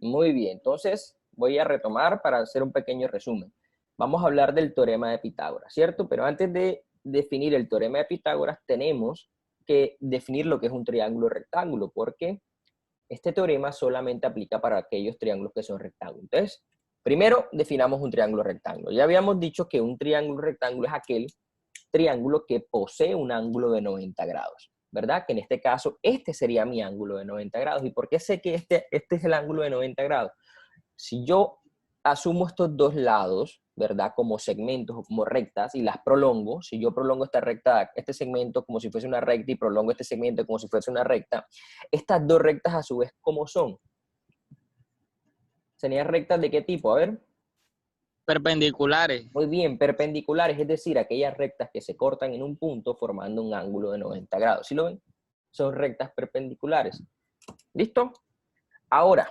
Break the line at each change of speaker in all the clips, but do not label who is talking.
Muy bien, entonces voy a retomar para hacer un pequeño resumen. Vamos a hablar del teorema de Pitágoras, ¿cierto? Pero antes de definir el teorema de Pitágoras, tenemos que definir lo que es un triángulo rectángulo, porque este teorema solamente aplica para aquellos triángulos que son rectángulos. Entonces, primero definamos un triángulo rectángulo. Ya habíamos dicho que un triángulo rectángulo es aquel triángulo que posee un ángulo de 90 grados, ¿verdad? Que en este caso, este sería mi ángulo de 90 grados. ¿Y por qué sé que este es el ángulo de 90 grados? Si yo asumo estos dos lados, ¿verdad? Como segmentos o como rectas y las prolongo, si yo prolongo esta recta, este segmento como si fuese una recta y prolongo este segmento como si fuese una recta, estas dos rectas a su vez, ¿cómo son? ¿Serían rectas de qué tipo? A ver.
Perpendiculares.
Muy bien, perpendiculares, es decir, aquellas rectas que se cortan en un punto formando un ángulo de 90 grados. ¿Sí lo ven? Son rectas perpendiculares. ¿Listo? Ahora,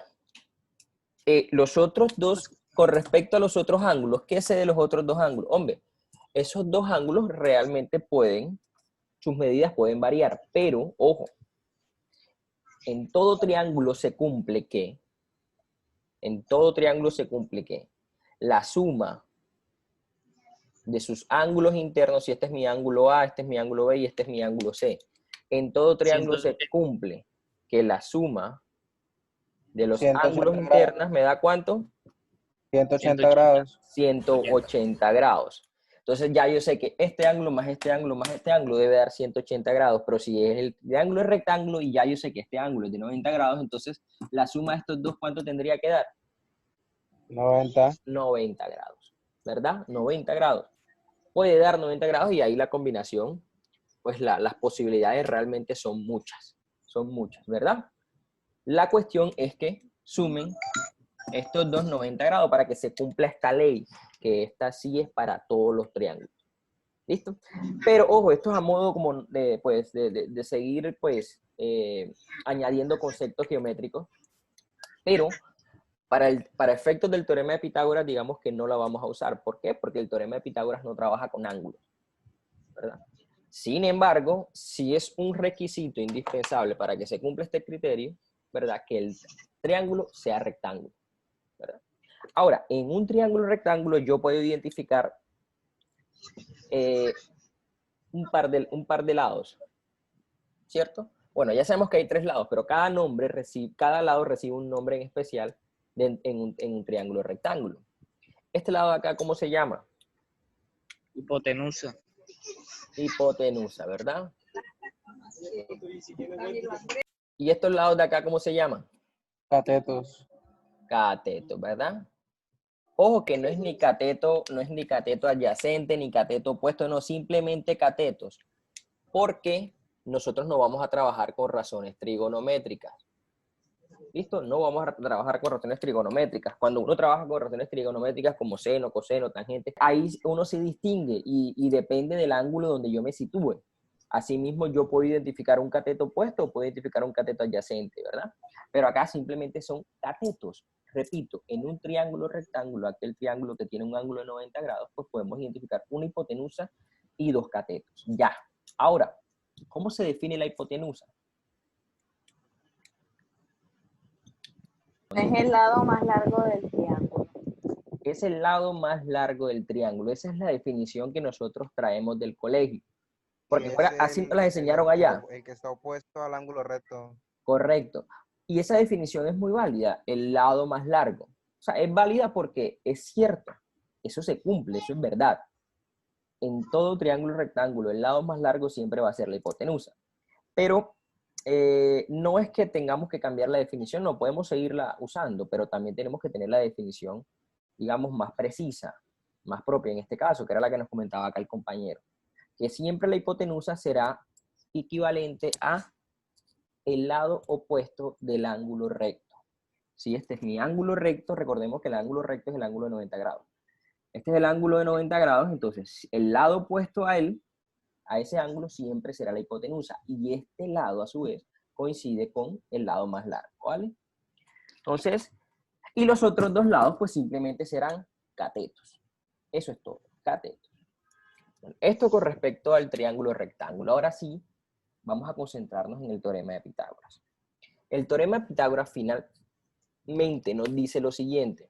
los otros dos, con respecto a los otros ángulos, ¿qué sé de los otros dos ángulos? Hombre, esos dos ángulos realmente pueden, sus medidas pueden variar, pero, ojo, en todo triángulo se cumple que, la suma de sus ángulos internos, si este es mi ángulo A, este es mi ángulo B y este es mi ángulo C. En todo triángulo se cumple que la suma de los ángulos
180
internos
grados.
me da ¿cuánto?
180 grados.
180 grados. Entonces ya yo sé que este ángulo más este ángulo más este ángulo debe dar 180 grados, pero si es el triángulo es rectángulo y ya yo sé que este ángulo es de 90 grados, entonces la suma de estos dos, ¿cuánto tendría que dar?
90.
90 grados, ¿verdad? 90 grados. Puede dar 90 grados y ahí la combinación, pues las posibilidades realmente son muchas, ¿verdad? La cuestión es que sumen estos dos 90 grados para que se cumpla esta ley, que esta sí es para todos los triángulos. ¿Listo? Pero ojo, esto es a modo como de, pues, de seguir pues añadiendo conceptos geométricos, pero para efectos del teorema de Pitágoras, digamos que no la vamos a usar. ¿Por qué? Porque el teorema de Pitágoras no trabaja con ángulos, ¿verdad? Sin embargo, sí es un requisito indispensable para que se cumpla este criterio, ¿verdad? Que el triángulo sea rectángulo, ¿verdad? Ahora, en un triángulo rectángulo yo puedo identificar un par de lados, ¿cierto? Bueno, ya sabemos que hay tres lados, pero cada lado recibe un nombre en especial en un triángulo rectángulo. Este lado de acá, ¿cómo se llama?
Hipotenusa.
Hipotenusa, ¿verdad? ¿Y estos lados de acá, cómo se llaman?
Catetos.
Catetos, ¿verdad? Ojo que no es ni cateto adyacente, ni cateto opuesto, no, simplemente catetos. Porque nosotros no vamos a trabajar con razones trigonométricas. ¿Listo? No vamos a trabajar con razones trigonométricas. Cuando uno trabaja con razones trigonométricas como seno, coseno, tangente, ahí uno se distingue y depende del ángulo donde yo me sitúe. Asimismo, yo puedo identificar un cateto opuesto o puedo identificar un cateto adyacente, ¿verdad? Pero acá simplemente son catetos. Repito, en un triángulo rectángulo, aquel triángulo que tiene un ángulo de 90 grados, pues podemos identificar una hipotenusa y dos catetos. Ya. Ahora, ¿cómo se define la hipotenusa?
Es el lado más largo del triángulo.
Es el lado más largo del triángulo. Esa es la definición que nosotros traemos del colegio. Porque fuera, así nos la enseñaron allá.
El que está opuesto al ángulo recto.
Correcto. Y esa definición es muy válida, el lado más largo. O sea, es válida porque es cierto. Eso se cumple, eso es verdad. En todo triángulo rectángulo, el lado más largo siempre va a ser la hipotenusa. Pero no es que tengamos que cambiar la definición, no podemos seguirla usando, pero también tenemos que tener la definición, digamos, más precisa, más propia en este caso, que era la que nos comentaba acá el compañero, que siempre la hipotenusa será equivalente a el lado opuesto del ángulo recto. Si este es mi ángulo recto, recordemos que el ángulo recto es el ángulo de 90 grados. Este es el ángulo de 90 grados, entonces el lado opuesto a él, a ese ángulo, siempre será la hipotenusa. Y este lado, a su vez, coincide con el lado más largo, ¿vale? Entonces, y los otros dos lados, pues simplemente serán catetos. Eso es todo, catetos. Bueno, esto con respecto al triángulo rectángulo. Ahora sí, vamos a concentrarnos en el teorema de Pitágoras. El teorema de Pitágoras nos dice lo siguiente.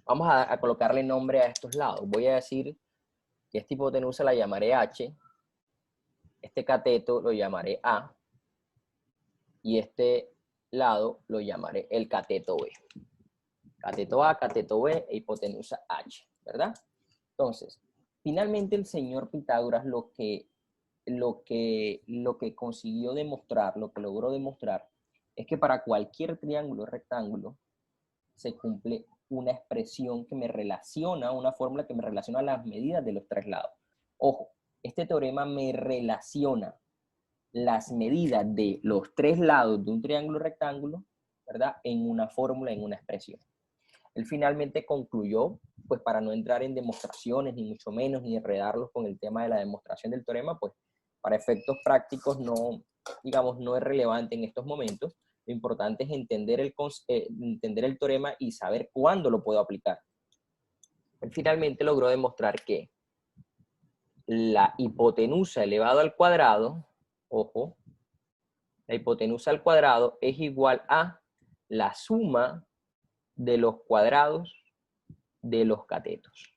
Vamos a colocarle nombre a estos lados. Voy a decir que esta hipotenusa la llamaré H, este cateto lo llamaré A, y este lado lo llamaré el cateto B. Cateto A, cateto B e hipotenusa H, ¿verdad? Entonces, finalmente el señor Pitágoras lo que consiguió demostrar, lo que logró demostrar, es que para cualquier triángulo rectángulo se cumple una expresión que me relaciona, una fórmula que me relaciona las medidas de los tres lados. Ojo, este teorema me relaciona las medidas de los tres lados de un triángulo rectángulo, ¿verdad? En una fórmula, en una expresión. Él finalmente concluyó, pues para no entrar en demostraciones, ni mucho menos, ni enredarlos con el tema de la demostración del teorema, pues para efectos prácticos no, digamos, no es relevante en estos momentos. Lo importante es entender el teorema y saber cuándo lo puedo aplicar. Él finalmente logró demostrar que la hipotenusa elevado al cuadrado, ojo, la hipotenusa al cuadrado es igual a la suma de los cuadrados de los catetos.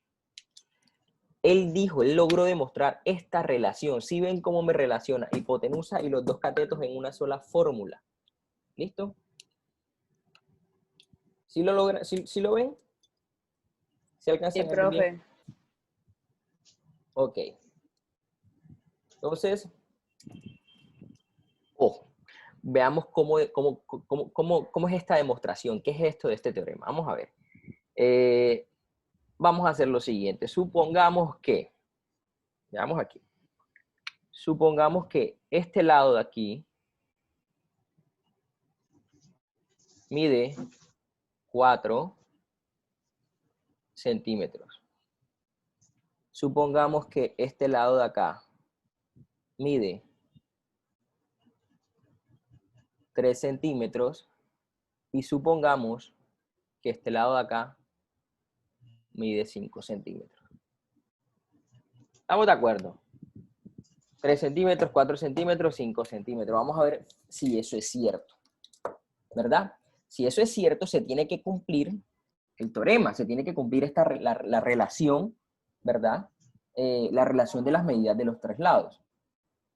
Él logró demostrar esta relación. ¿Sí ven cómo me relaciona hipotenusa y los dos catetos en una sola fórmula? ¿Listo? ¿Sí lo logran? ¿Sí lo ven? ¿Sí alcanzan
Sí,
a ver bien?
profe.
Ok. Entonces, ojo, veamos cómo es esta demostración. ¿Qué es esto de este teorema? Vamos a ver. Vamos a hacer lo siguiente. Supongamos que, veamos aquí. Supongamos que este lado de aquí mide 4 centímetros. Supongamos que este lado de acá mide 3 centímetros y supongamos que este lado de acá mide 5 centímetros. ¿Estamos de acuerdo? 3 centímetros, 4 centímetros, 5 centímetros. Vamos a ver si eso es cierto, ¿verdad? Si eso es cierto, se tiene que cumplir el teorema, se tiene que cumplir la relación, ¿verdad? La relación de las medidas de los tres lados.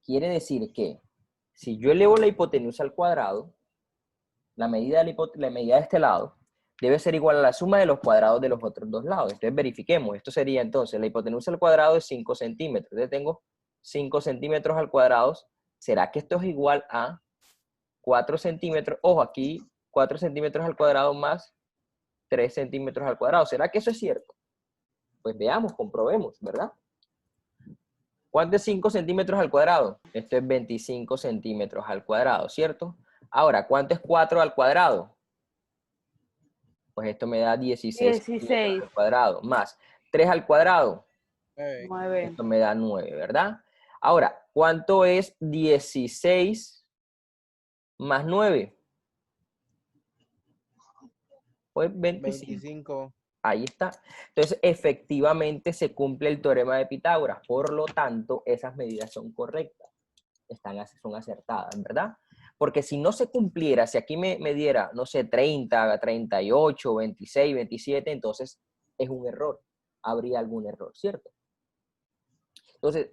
Quiere decir que si yo elevo la hipotenusa al cuadrado, la medida de este lado debe ser igual a la suma de los cuadrados de los otros dos lados. Entonces verifiquemos. Esto sería entonces, la hipotenusa al cuadrado es 5 centímetros. Entonces tengo 5 centímetros al cuadrado. ¿Será que esto es igual a 4 centímetros? Ojo, aquí 4 centímetros al cuadrado más 3 centímetros al cuadrado. ¿Será que eso es cierto? Pues veamos, comprobemos, ¿verdad? ¿Cuánto es 5 centímetros al cuadrado? Esto es 25 centímetros al cuadrado, ¿cierto? Ahora, ¿cuánto es 4 al cuadrado? Pues esto me da 16 centímetros
16.
al cuadrado, más 3 al cuadrado.
9.
Esto me da 9, ¿verdad? Ahora, ¿cuánto es 16 más 9? Pues 25. Ahí está. Entonces, efectivamente se cumple el teorema de Pitágoras. Por lo tanto, esas medidas son correctas. Son acertadas, ¿verdad? Porque si no se cumpliera, si aquí me diera, no sé, 30, 38, 26, 27, entonces es un error. Habría algún error, ¿cierto? Entonces,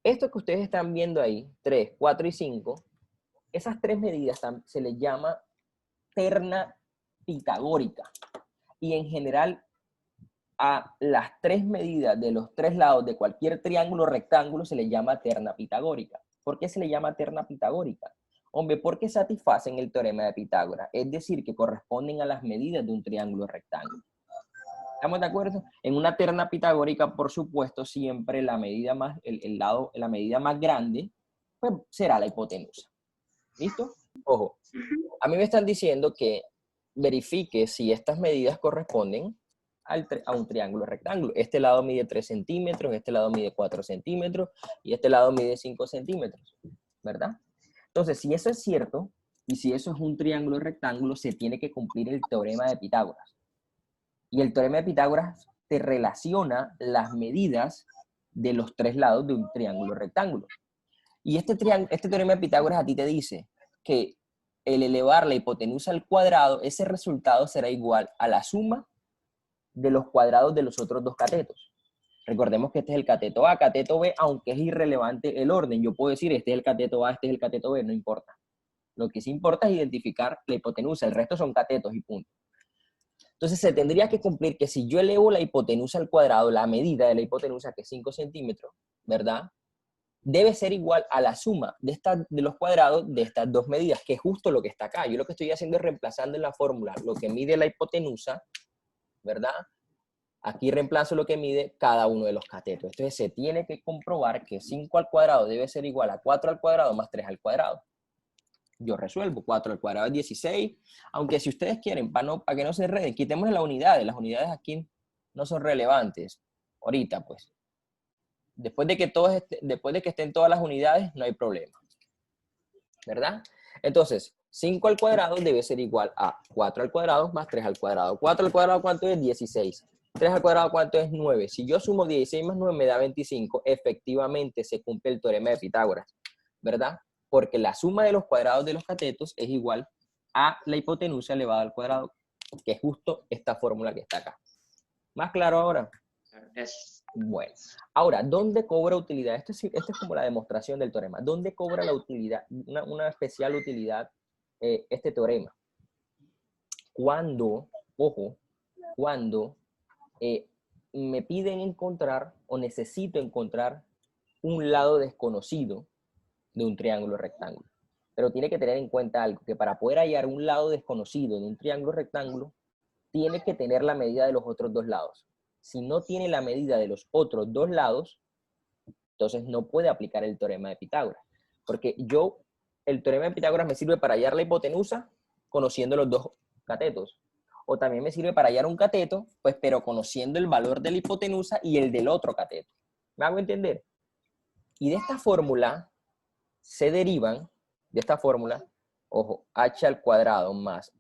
esto que ustedes están viendo ahí, 3, 4 y 5, esas tres medidas se les llama terna pitagórica. Y en general, a las tres medidas de los tres lados de cualquier triángulo o rectángulo se le llama terna pitagórica. ¿Por qué se le llama terna pitagórica? Hombre, porque satisfacen el teorema de Pitágoras, es decir, que corresponden a las medidas de un triángulo rectángulo. ¿Estamos de acuerdo? En una terna pitagórica, por supuesto, siempre la medida más, la medida más grande, pues será la hipotenusa. ¿Listo? Ojo, a mí me están diciendo que verifique si estas medidas corresponden a un triángulo rectángulo. Este lado mide 3 centímetros, este lado mide 4 centímetros y este lado mide 5 centímetros, ¿verdad? Entonces, si eso es cierto, y si eso es un triángulo rectángulo, se tiene que cumplir el teorema de Pitágoras. Y el teorema de Pitágoras te relaciona las medidas de los tres lados de un triángulo rectángulo. Y este teorema de Pitágoras a ti te dice que el elevar la hipotenusa al cuadrado, ese resultado será igual a la suma de los cuadrados de los otros dos catetos. Recordemos que este es el cateto A, cateto B, aunque es irrelevante el orden. Yo puedo decir, este es el cateto A, este es el cateto B, no importa. Lo que sí importa es identificar la hipotenusa, el resto son catetos y punto. Entonces se tendría que cumplir que si yo elevo la hipotenusa al cuadrado, la medida de la hipotenusa, que es 5 centímetros, ¿verdad? Debe ser igual a la suma de los cuadrados de estas dos medidas, que es justo lo que está acá. Yo lo que estoy haciendo es reemplazando en la fórmula lo que mide la hipotenusa, ¿verdad? Aquí reemplazo lo que mide cada uno de los catetos. Entonces se tiene que comprobar que 5 al cuadrado debe ser igual a 4 al cuadrado más 3 al cuadrado. Yo resuelvo, 4 al cuadrado es 16, aunque si ustedes quieren, para que no se enreden, quitemos las unidades aquí no son relevantes, ahorita pues. Después de que estén todas las unidades, no hay problema, ¿verdad? Entonces, 5 al cuadrado debe ser igual a 4 al cuadrado más 3 al cuadrado. 4 al cuadrado, ¿cuánto es? 16. 3 al cuadrado, ¿cuánto es? 9. Si yo sumo 16 más 9 me da 25, efectivamente se cumple el teorema de Pitágoras, ¿verdad? Porque la suma de los cuadrados de los catetos es igual a la hipotenusa elevada al cuadrado, que es justo esta fórmula que está acá. ¿Más claro ahora? Bueno, ahora, ¿dónde cobra utilidad? Esto es como la demostración del teorema. ¿Dónde cobra la utilidad, una especial utilidad este teorema? Cuando, ojo, cuando me piden encontrar o necesito encontrar un lado desconocido de un triángulo rectángulo. Pero tiene que tener en cuenta algo, que para poder hallar un lado desconocido de un triángulo rectángulo, tiene que tener la medida de los otros dos lados. Si no tiene la medida de los otros dos lados, entonces no puede aplicar el teorema de Pitágoras. Porque el teorema de Pitágoras me sirve para hallar la hipotenusa conociendo los dos catetos. O también me sirve para hallar un cateto, pues pero conociendo el valor de la hipotenusa y el del otro cateto. ¿Me hago entender? Y de esta fórmula se derivan, de esta fórmula, ojo, h al cuadrado más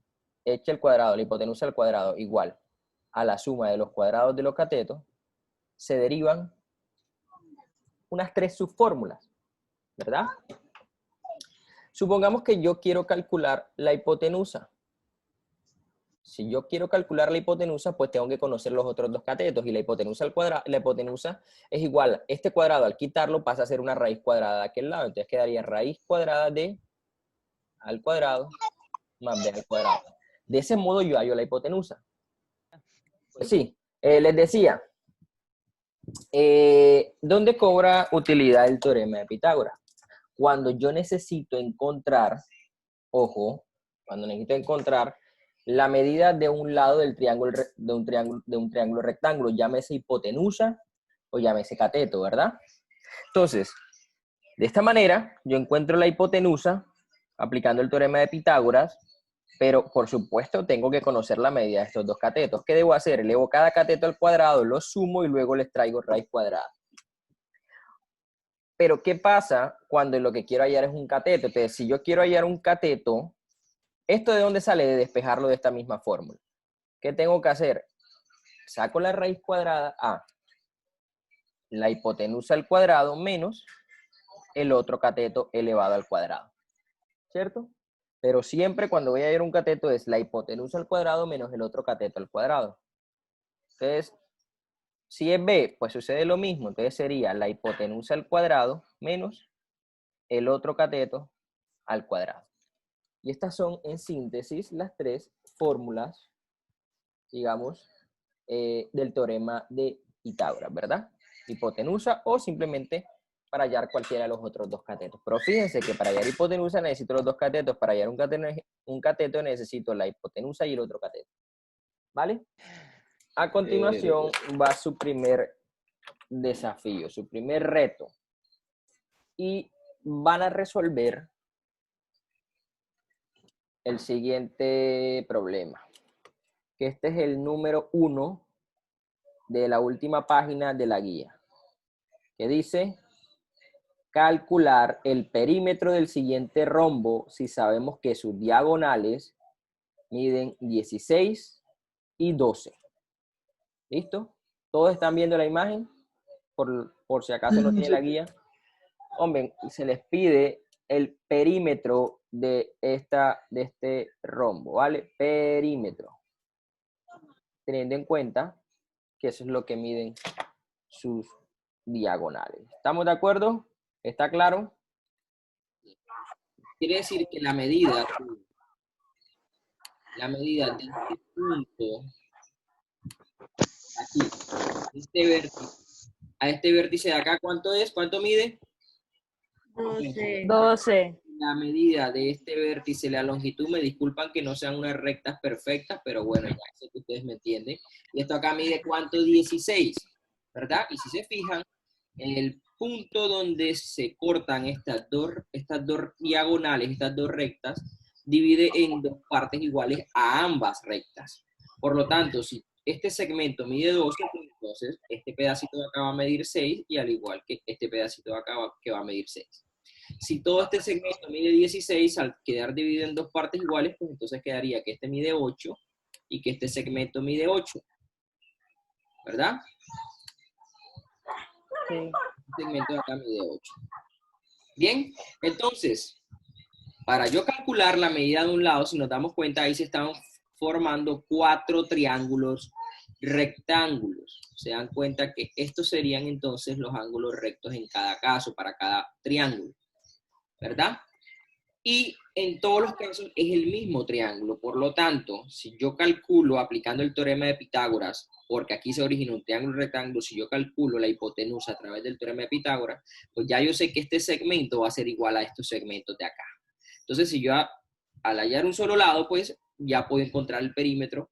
h al cuadrado, la hipotenusa al cuadrado, igual a la suma de los cuadrados de los catetos, se derivan unas 3 subfórmulas, ¿verdad? Supongamos que yo quiero calcular la hipotenusa. Si yo quiero calcular la hipotenusa, pues tengo que conocer los otros dos catetos, y la hipotenusa al cuadrado, la hipotenusa es igual, este cuadrado al quitarlo pasa a ser una raíz cuadrada de aquel lado, entonces quedaría raíz cuadrada de al cuadrado más b al cuadrado. De ese modo yo hallo la hipotenusa. Pues sí, les decía, ¿dónde cobra utilidad el teorema de Pitágoras? Cuando yo necesito encontrar, ojo, cuando necesito encontrar la medida de un lado del triángulo, de un triángulo rectángulo, llámese hipotenusa o llámese cateto, ¿verdad? Entonces, de esta manera, yo encuentro la hipotenusa aplicando el teorema de Pitágoras, pero por supuesto tengo que conocer la medida de estos dos catetos. ¿Qué debo hacer? Elevo cada cateto al cuadrado, lo sumo y luego les traigo raíz cuadrada. Pero ¿qué pasa cuando lo que quiero hallar es un cateto? Entonces, si yo quiero hallar un cateto, ¿esto de dónde sale? De despejarlo de esta misma fórmula. ¿Qué tengo que hacer? Saco la raíz cuadrada a la hipotenusa al cuadrado menos el otro cateto elevado al cuadrado. ¿Cierto? Pero siempre cuando voy a hallar un cateto es la hipotenusa al cuadrado menos el otro cateto al cuadrado. Entonces, si es b, pues sucede lo mismo. Entonces sería la hipotenusa al cuadrado menos el otro cateto al cuadrado. Y estas son, en síntesis, las 3 fórmulas, digamos, del teorema de Pitágoras, ¿verdad? Hipotenusa o simplemente para hallar cualquiera de los otros dos catetos. Pero fíjense que para hallar hipotenusa necesito los dos catetos. Para hallar un cateto necesito la hipotenusa y el otro cateto. ¿Vale? A continuación va su primer desafío, su primer reto. Y van a resolver el siguiente problema. Que este es el número 1 de la última página de la guía. Que dice: calcular el perímetro del siguiente rombo si sabemos que sus diagonales miden 16 y 12. ¿Listo? ¿Todos están viendo la imagen? Por si acaso no tiene la guía. Hombre, se les pide el perímetro de este rombo, ¿vale? Perímetro. Teniendo en cuenta que eso es lo que miden sus diagonales. ¿Estamos de acuerdo? ¿Está claro? Quiere decir que la medida de este punto, aquí, a este vértice de acá, ¿cuánto es? ¿Cuánto mide?
12.
La medida de este vértice, la longitud, me disculpan que no sean unas rectas perfectas, pero bueno, ya sé que ustedes me entienden. Y esto acá mide ¿cuánto? 16, ¿verdad? Y si se fijan, en el punto donde se cortan estas dos diagonales, estas dos rectas, divide en dos partes iguales a ambas rectas. Por lo tanto, si este segmento mide 12, pues entonces este pedacito de acá va a medir 6, y al igual que este pedacito de acá que va a medir 6. Si todo este segmento mide 16, al quedar dividido en dos partes iguales, pues entonces quedaría que este mide 8 y que este segmento mide 8, ¿verdad?
Sí.
Este segmento de acá mide 8. Bien, entonces, para yo calcular la medida de un lado, si nos damos cuenta, ahí se están formando 4 triángulos rectángulos. Se dan cuenta que estos serían entonces los ángulos rectos en cada caso, para cada triángulo, ¿verdad? Y en todos los casos es el mismo triángulo. Por lo tanto, si yo calculo aplicando el teorema de Pitágoras, porque aquí se origina un triángulo rectángulo, si yo calculo la hipotenusa a través del teorema de Pitágoras, pues ya yo sé que este segmento va a ser igual a estos segmentos de acá. Entonces, si yo al hallar un solo lado, pues ya puedo encontrar el perímetro.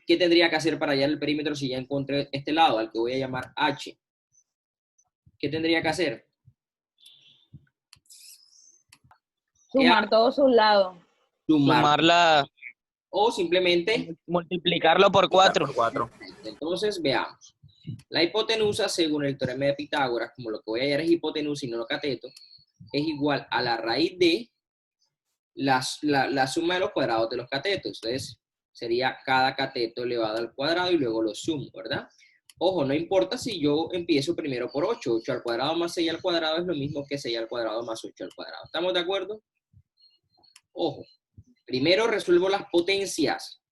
¿Qué tendría que hacer para hallar el perímetro si ya encontré este lado, al que voy a llamar H? ¿Qué tendría que hacer?
Sumar todos sus lados.
Sumar.
Sumarla,
O simplemente
multiplicarlo por 4.
Entonces, veamos. La hipotenusa, según el teorema de Pitágoras, como lo que voy a hallar es hipotenusa y no lo cateto, es igual a la raíz de la suma de los cuadrados de los catetos. Entonces, sería cada cateto elevado al cuadrado y luego lo sumo, ¿verdad? Ojo, no importa si yo empiezo primero por 8. 8 al cuadrado más 6 al cuadrado es lo mismo que 6 al cuadrado más 8 al cuadrado. ¿Estamos de acuerdo? Ojo, primero resuelvo las potencias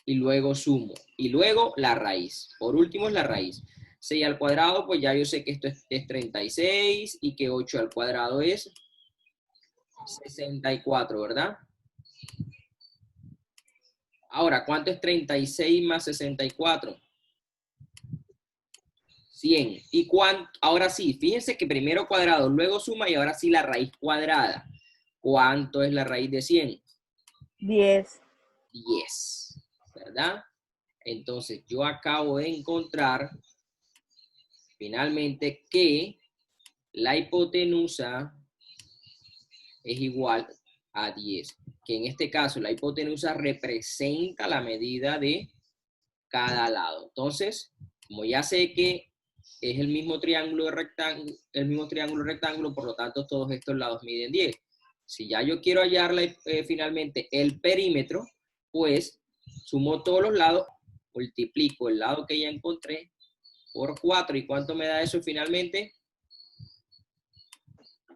y luego sumo. Y luego la raíz. Por último es la raíz. 6 al cuadrado, pues ya yo sé que esto es 36 y que 8 al cuadrado es 64, ¿verdad? Ahora, ¿cuánto es 36 más 64? 100. ¿Y cuánto? Ahora sí, fíjense que primero cuadrado, luego suma y ahora sí la raíz cuadrada. ¿Cuánto es la raíz de 100?
10.
10, ¿verdad? Entonces, yo acabo de encontrar finalmente que la hipotenusa es igual a 10, que en este caso la hipotenusa representa la medida de cada lado. Entonces, como ya sé que es el mismo triángulo rectángulo, por lo tanto todos estos lados miden 10. Si ya yo quiero hallar finalmente el perímetro, pues sumo todos los lados, multiplico el lado que ya encontré por 4. ¿Y cuánto me da eso finalmente?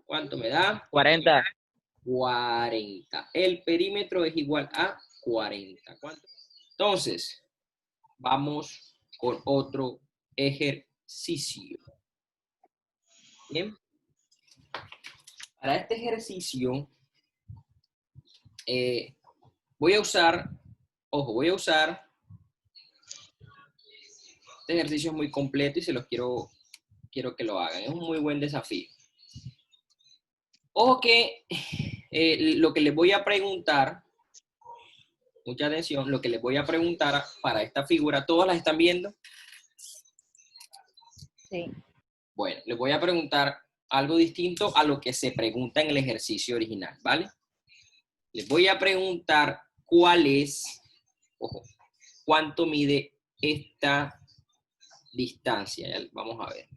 ¿Cuánto me da?
40.
40. El perímetro es igual a 40. ¿Cuánto? Entonces, vamos con otro ejercicio. Bien. Para este ejercicio, voy a usar, este ejercicio es muy completo y se los quiero que lo hagan. Es un muy buen desafío. Ojo que lo que les voy a preguntar, mucha atención, lo que les voy a preguntar para esta figura, ¿todas las están viendo?
Sí.
Bueno, les voy a preguntar algo distinto a lo que se pregunta en el ejercicio original, ¿vale? Les voy a preguntar ojo, cuánto mide esta distancia. Ya, vamos a ver.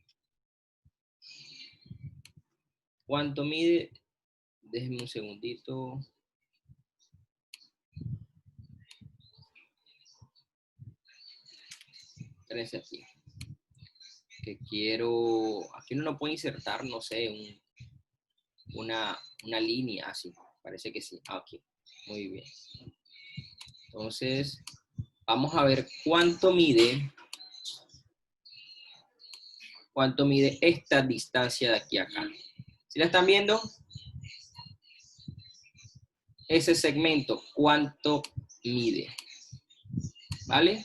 ¿Cuánto mide? Déjenme un segundito. Espérense aquí. Que quiero, aquí uno no puede insertar, no sé,
una línea así. Parece que sí. Aquí. Muy bien. Entonces, vamos a ver cuánto mide esta distancia de aquí a acá. ¿Sí la están viendo? Ese segmento, ¿cuánto mide? ¿Vale?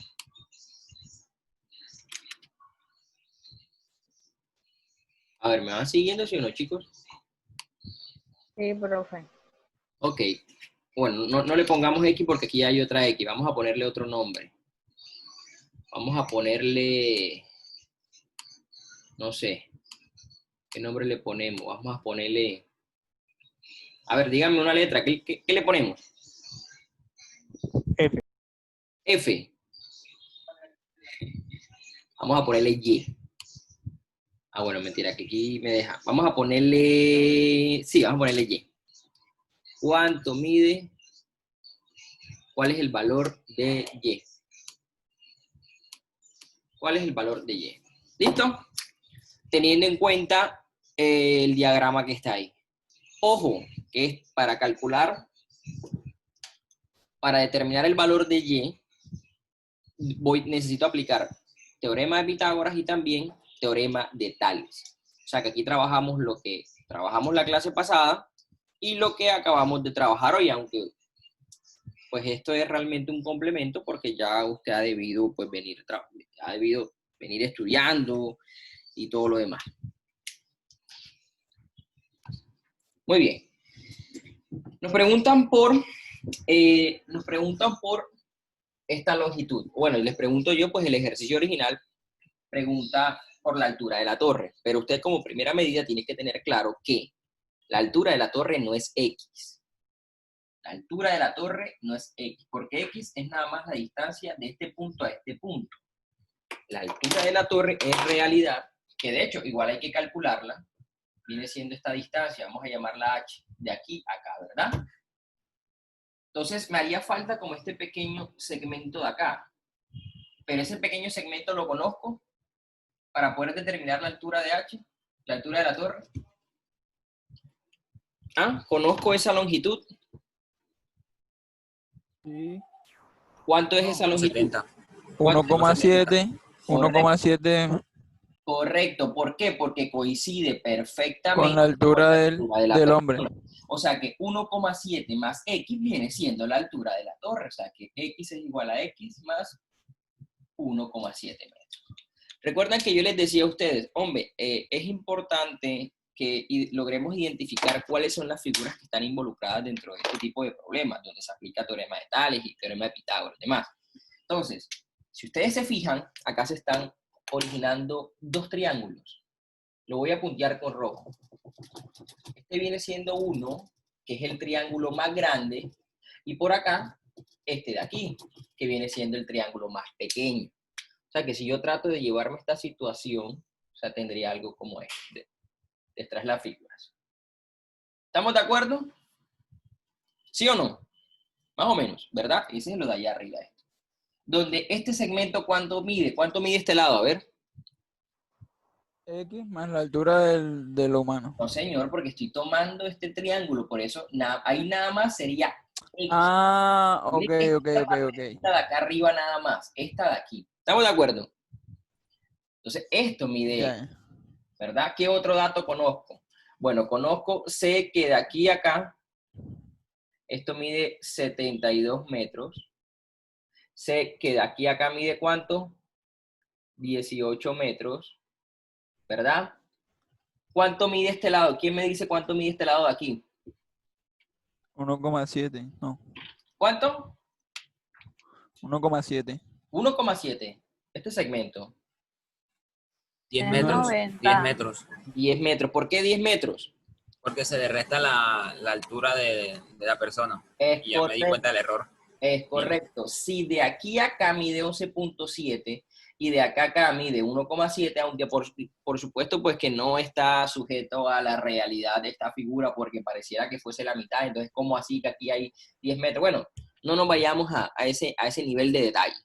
A ver, ¿me van siguiendo, sí o no, chicos?
Sí, profe.
Ok. Bueno, no le pongamos X porque aquí hay otra X. Vamos a ponerle otro nombre. Vamos a ponerle, no sé, ¿qué nombre le ponemos? Vamos a ponerle, a ver, díganme una letra. ¿Qué le ponemos?
F.
F. Vamos a ponerle Y. Ah, bueno, mentira, que aquí me deja. Vamos a ponerle, sí, vamos a ponerle Y. ¿Cuánto mide? ¿Cuál es el valor de Y? ¿Cuál es el valor de Y? ¿Listo? Teniendo en cuenta el diagrama que está ahí. Ojo, que es para calcular, para determinar el valor de Y, necesito aplicar teorema de Pitágoras y también teorema de Tales. O sea que aquí trabajamos lo que trabajamos la clase pasada y lo que acabamos de trabajar hoy, aunque pues esto es realmente un complemento porque ya usted ha debido pues venir estudiando y todo lo demás. Muy bien. Nos preguntan por esta longitud. Bueno, y les pregunto yo, pues el ejercicio original pregunta por la altura de la torre, pero usted como primera medida tiene que tener claro que la altura de la torre no es X. La altura de la torre no es X, porque X es nada más la distancia de este punto a este punto. La altura de la torre es realidad, que de hecho igual hay que calcularla, viene siendo esta distancia, vamos a llamarla H, de aquí a acá, ¿verdad? Entonces me haría falta como este pequeño segmento de acá, pero ese pequeño segmento lo conozco para poder determinar la altura de H, la altura de la torre. Ah, conozco esa longitud.
Sí.
¿Cuánto es esa longitud?
70.
1,7. 1,7
Correcto. ¿Por qué? Porque coincide perfectamente
con la altura
con la
del,
altura de la
del
persona.
hombre.
O sea que 1,7 más X viene siendo la altura de la torre. O sea que X es igual a X más 1,7 metros. Recuerdan que yo les decía a ustedes, hombre, es importante que logremos identificar cuáles son las figuras que están involucradas dentro de este tipo de problemas, donde se aplica teorema de Tales y teorema de Pitágoras y demás. Entonces, si ustedes se fijan, acá se están originando dos triángulos. Lo voy a puntear con rojo. Este viene siendo uno, que es el triángulo más grande, y por acá, este de aquí, que viene siendo el triángulo más pequeño. O sea que si yo trato de llevarme esta situación, o sea, tendría algo como este, detrás las figuras. ¿Estamos de acuerdo? ¿Sí o no? Más o menos, ¿verdad? Ese es lo de allá arriba. Donde este segmento, ¿cuánto mide? ¿Cuánto mide este lado? A ver.
X más la altura del humano.
No, señor, porque estoy tomando este triángulo, por eso ahí nada más sería X.
Ah, ok.
Esta de acá arriba nada más, esta de aquí. ¿Estamos de acuerdo? Entonces, esto mide
Ya.
X, ¿verdad? ¿Qué otro dato conozco? Bueno, sé que de aquí a acá, esto mide 72 metros. Sé que de aquí a acá mide ¿cuánto? 18 metros, ¿verdad? ¿Cuánto mide este lado? ¿Quién me dice cuánto mide este lado de aquí?
1,7. No.
¿Cuánto?
1,7.
1,7. Este segmento.
10
Es
metros.
90.
10 metros.
10 metros. ¿Por qué 10 metros?
Porque se le resta la altura de la persona.
Es
Y ya me di cuenta del error.
Es correcto. Si de aquí a acá mide 11,7 y de acá a acá mide 1,7, aunque por supuesto pues que no está sujeto a la realidad de esta figura porque pareciera que fuese la mitad, entonces ¿cómo así que aquí hay 10 metros? Bueno, no nos vayamos a ese nivel de detalle,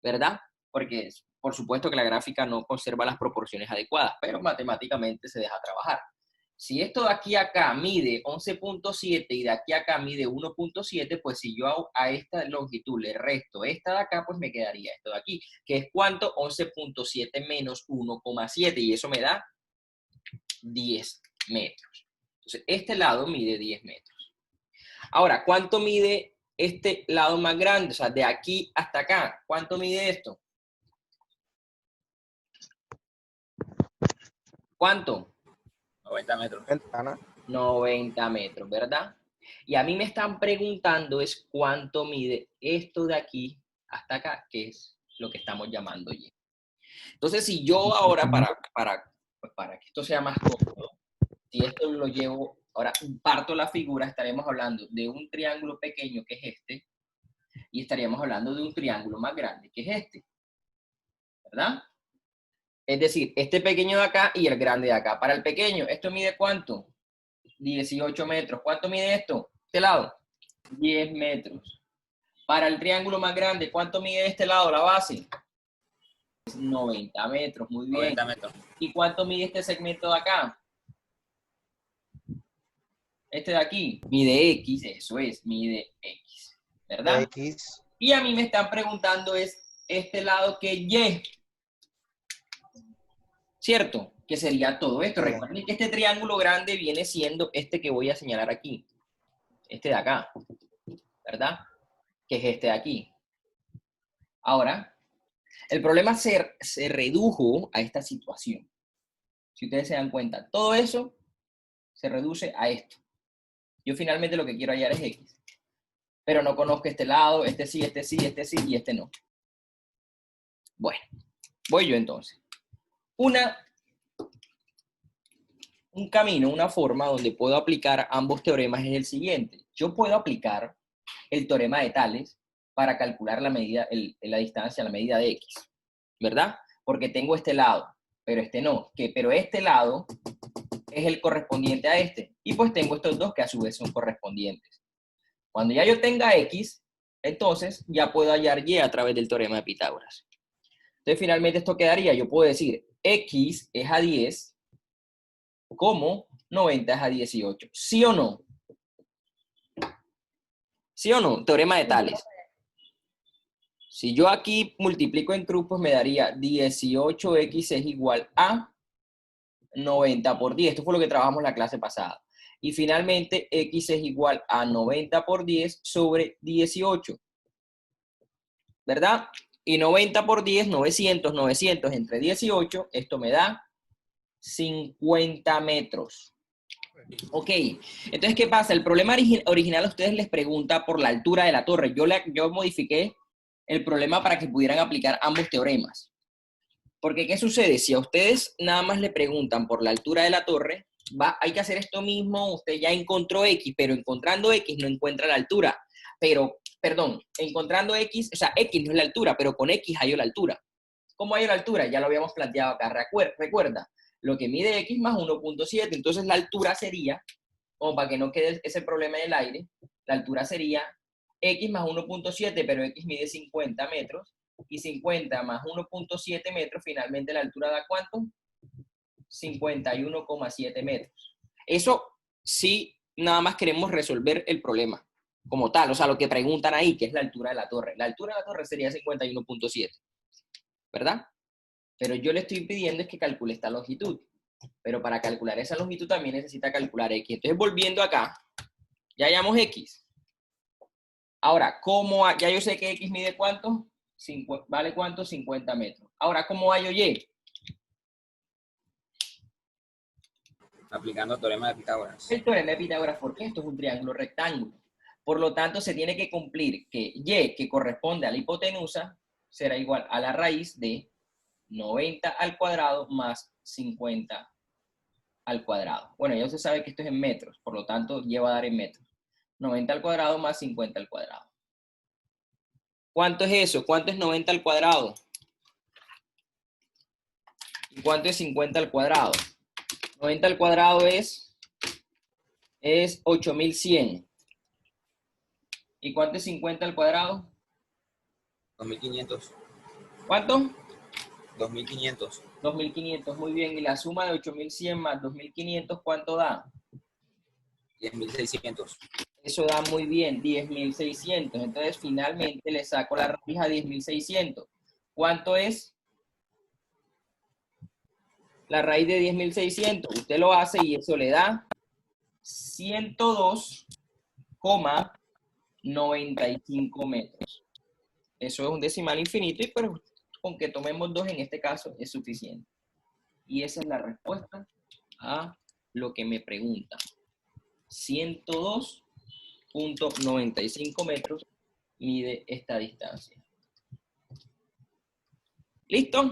¿verdad? Porque por supuesto que la gráfica no conserva las proporciones adecuadas, pero matemáticamente se deja trabajar. Si esto de aquí a acá mide 11.7 y de aquí a acá mide 1.7, pues si yo a esta longitud le resto esta de acá, pues me quedaría esto de aquí, que es ¿cuánto? 11.7 menos 1,7, y eso me da 10 metros. Entonces, este lado mide 10 metros. Ahora, ¿cuánto mide este lado más grande? O sea, de aquí hasta acá, ¿cuánto mide esto? ¿Cuánto?
90 metros.
Ventana.
90 metros, ¿verdad? Y a mí me están preguntando es cuánto mide esto de aquí hasta acá, que es lo que estamos llamando Y. Entonces, si yo ahora, para que esto sea más cómodo, si esto lo llevo, ahora parto la figura, estaremos hablando de un triángulo pequeño, que es este, y estaríamos hablando de un triángulo más grande, que es este, ¿verdad? Es decir, este pequeño de acá y el grande de acá. Para el pequeño, ¿esto mide cuánto? 18 metros. ¿Cuánto mide esto? Este lado. 10 metros. Para el triángulo más grande, ¿cuánto mide este lado, la base? 90 metros, muy bien.
90 metros.
¿Y cuánto mide este segmento de acá? Este de aquí. Mide X, eso es, mide X. ¿Verdad?
X.
Y a mí me están preguntando es este lado que Y. ¿Cierto? Que sería todo esto.
Sí.
Recuerden que este triángulo grande viene siendo este que voy a señalar aquí. Este de acá. ¿Verdad? Que es este de aquí. Ahora, el problema se redujo a esta situación. Si ustedes se dan cuenta, todo eso se reduce a esto. Yo finalmente lo que quiero hallar es X. Pero no conozco este lado, este sí, este sí, este sí y este no. Bueno, voy yo entonces. Un camino, una forma donde puedo aplicar ambos teoremas es el siguiente. Yo puedo aplicar el teorema de Tales para calcular la medida, la distancia, la medida de X, ¿verdad? Porque tengo este lado, pero este no. Pero este lado es el correspondiente a este. Y pues tengo estos dos que a su vez son correspondientes. Cuando ya yo tenga X, entonces ya puedo hallar Y a través del teorema de Pitágoras. Entonces finalmente esto quedaría, yo puedo decir X es a 10 como 90 es a 18. ¿Sí o no? ¿Sí o no? Teorema de Tales. Si yo aquí multiplico en grupos, me daría 18x es igual a 90 por 10. Esto fue lo que trabajamos la clase pasada. Y finalmente, x es igual a 90 por 10 sobre 18. ¿Verdad? Y 90 por 10, 900, 900 entre 18, esto me da 50 metros. Ok, entonces, ¿qué pasa? El problema original a ustedes les pregunta por la altura de la torre. Yo modifiqué el problema para que pudieran aplicar ambos teoremas. Porque, ¿qué sucede? Si a ustedes nada más le preguntan por la altura de la torre, hay que hacer esto mismo, usted ya encontró X, pero encontrando X no encuentra la altura. Pero, perdón, encontrando X, o sea, X no es la altura, pero con X hallo la altura. ¿Cómo hallo la altura? Ya lo habíamos planteado acá, recuerda. Lo que mide X más 1.7, entonces la altura sería, como para que no quede ese problema en el aire, la altura sería X más 1.7, pero X mide 50 metros, y 50 más 1.7 metros, finalmente la altura da ¿cuánto? 51,7 metros. Eso sí, nada más queremos resolver el problema como tal, o sea, lo que preguntan ahí, que es la altura de la torre. La altura de la torre sería 51.7, ¿verdad? Pero yo le estoy pidiendo es que calcule esta longitud. Pero para calcular esa longitud también necesita calcular X. Entonces, volviendo acá, ya hallamos X. Ahora, ¿cómo? Ya yo sé que X mide ¿cuánto? ¿Vale cuánto? 50 metros. Ahora, ¿cómo hallo Y?
Aplicando el teorema de Pitágoras.
El teorema de Pitágoras, porque esto es un triángulo rectángulo. Por lo tanto, se tiene que cumplir que Y, que corresponde a la hipotenusa, será igual a la raíz de 90 al cuadrado más 50 al cuadrado. Bueno, ya usted sabe que esto es en metros, por lo tanto, Y va a dar en metros. 90 al cuadrado más 50 al cuadrado. ¿Cuánto es eso? ¿Cuánto es 90 al cuadrado? ¿Y cuánto es 50 al cuadrado? 90 al cuadrado es 8100. ¿Y cuánto es 50 al cuadrado?
2500.
¿Cuánto?
2500.
2.500, muy bien. Y la suma de 8.100 más 2.500, ¿cuánto da?
10.600.
Eso da muy bien, 10.600. Entonces, finalmente le saco la raíz a 10.600. ¿Cuánto es la raíz de 10.600? Usted lo hace y eso le da 102,95 metros. Eso es un decimal infinito, y pero con que tomemos 2 en este caso es suficiente. Y esa es la respuesta a lo que me preguntan. 102,95 metros mide esta distancia. ¿Listo?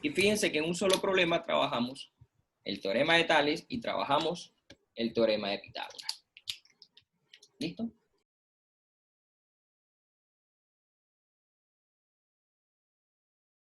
Y fíjense que en un solo problema trabajamos el teorema de Tales y trabajamos el teorema de Pitágoras. ¿Listo?